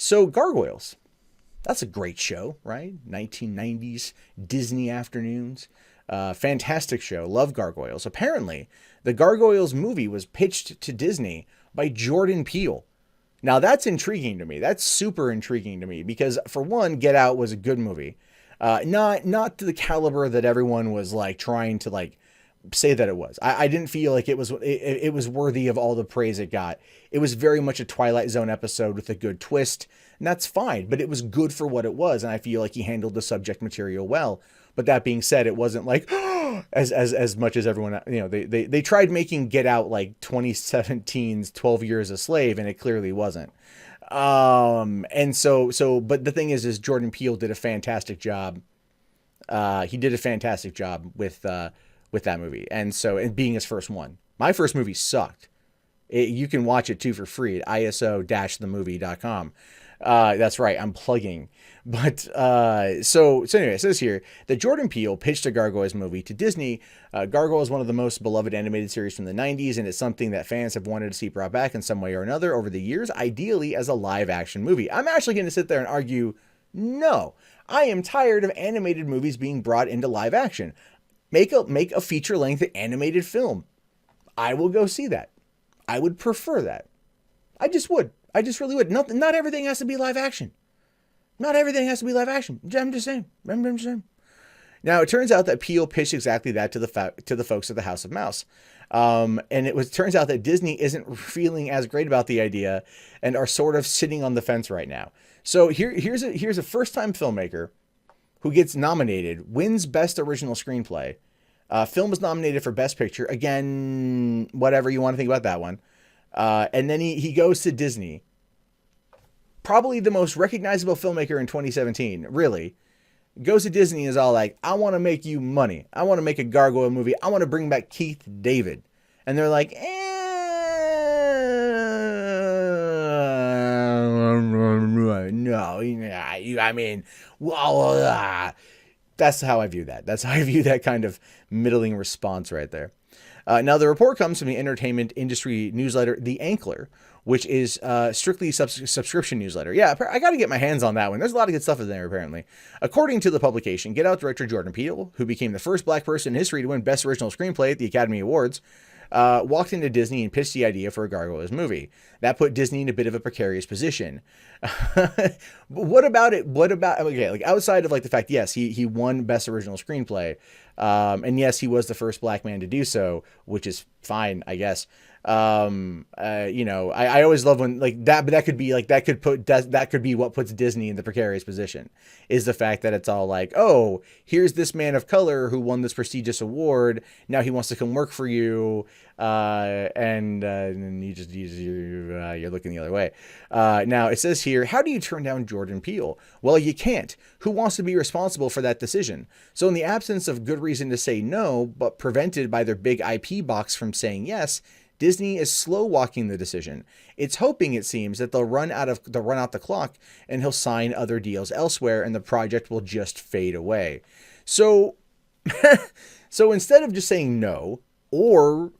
So Gargoyles, that's a great show, right? 1990s Disney afternoons. Fantastic show. Love Gargoyles. Apparently, the Gargoyles movie was pitched to Disney by Jordan Peele. Now that's intriguing to me. That's super intriguing to me because for one, Get Out was a good movie. Not to the caliber that everyone was like trying to like say that it was. I didn't feel like it was worthy of all the praise it got. It was very much a Twilight Zone episode with a good twist, and that's fine, but it was good for what it was, and I feel like he handled the subject material well. But that being said, it wasn't like as much as everyone, they tried making Get Out like 2017's 12 Years a Slave, and it clearly wasn't. And so but the thing is Jordan Peele did a fantastic job. He did a fantastic job with that movie. And being his first one. My first movie sucked. You can watch it too for free at iso-themovie.com. That's right, I'm plugging. But so anyway, it says here that Jordan Peele pitched a Gargoyles movie to Disney. Gargoyle is one of the most beloved animated series from the 90s, and it's something that fans have wanted to see brought back in some way or another over the years, ideally as a live action movie. I'm actually going to sit there and argue, no, I am tired of animated movies being brought into live action. Make a feature-length animated film. I will go see that. I would prefer that. I just would. I just really would. Not everything has to be live action. Not everything has to be live action. I'm just saying. Now, it turns out that Peele pitched exactly that to the folks at the House of Mouse. And turns out that Disney isn't feeling as great about the idea and are sort of sitting on the fence right now. So here's a first-time filmmaker who gets nominated, wins Best Original Screenplay. Film is nominated for Best Picture. Again, whatever you want to think about that one. And then he goes to Disney. Probably the most recognizable filmmaker in 2017, really. Goes to Disney and is all like, I want to make you money. I want to make a gargoyle movie. I want to bring back Keith David. And they're like, no, I mean, well, that's how I view that. That's how I view that kind of middling response right there. Now, the report comes from the entertainment industry newsletter, The Ankler, which is strictly subscription newsletter. Yeah, I got to get my hands on that one. There's a lot of good stuff in there, apparently. According to the publication, Get Out director Jordan Peele, who became the first black person in history to win Best Original Screenplay at the Academy Awards, walked into Disney and pitched the idea for a Gargoyles movie. That put Disney in a bit of a precarious position. What about it? Okay, like outside of like the fact, yes, he won Best Original Screenplay, and yes, he was the first black man to do so, which is fine, I guess. I always love when like that, but that could be like that could be what puts Disney in the precarious position, is the fact that it's all like, oh, here's this man of color who won this prestigious award, now he wants to come work for you, and you're looking the other way. Now it says here, how do you turn down Jordan Peele? Well, you can't. Who wants to be responsible for that decision? So in the absence of good reason to say no, but prevented by their big IP box from saying yes, Disney is slow walking the decision. It's hoping, it seems, that they'll run out the clock and he'll sign other deals elsewhere and the project will just fade away. So instead of just saying no, or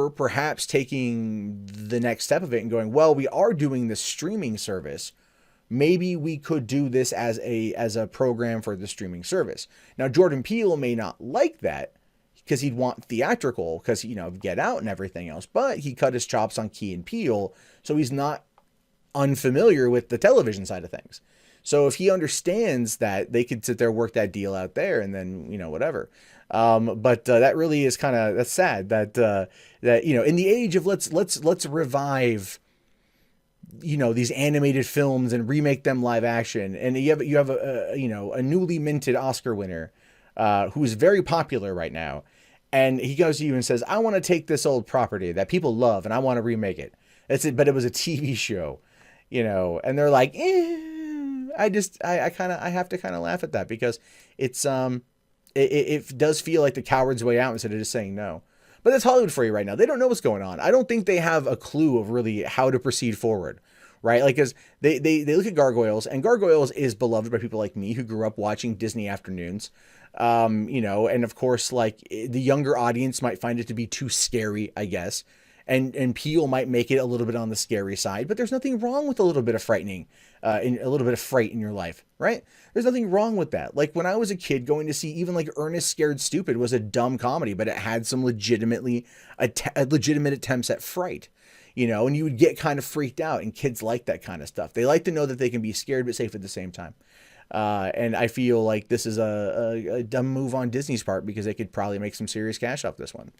perhaps taking the next step of it and going, well, we are doing this streaming service, maybe we could do this as a program for the streaming service. Now, Jordan Peele may not like that, because he'd want theatrical, because, Get Out and everything else. But he cut his chops on Key and Peele, so he's not unfamiliar with the television side of things. So if he understands that, they could sit there, work that deal out there, and then, whatever. But that really is that's sad that in the age of let's revive, these animated films and remake them live action. And you have a newly minted Oscar winner, who's very popular right now. And he goes to you and says, I want to take this old property that people love and I want to remake it. That's it. But it was a TV show, and they're like, I have to kind of laugh at that, because it's, it does feel like the coward's way out instead of just saying no. But that's Hollywood for you right now. They don't know what's going on. I don't think they have a clue of really how to proceed forward. Right? Like, because they look at Gargoyles, and Gargoyles is beloved by people like me who grew up watching Disney afternoons. And of course, like, the younger audience might find it to be too scary, I guess. And Peele might make it a little bit on the scary side, but there's nothing wrong with a little bit of frightening, in a little bit of fright in your life, right? There's nothing wrong with that. Like when I was a kid, going to see even like Ernest Scared Stupid was a dumb comedy, but it had some legitimate attempts at fright, and you would get kind of freaked out, and kids like that kind of stuff. They like to know that they can be scared but safe at the same time. And I feel like this is a dumb move on Disney's part because they could probably make some serious cash off this one.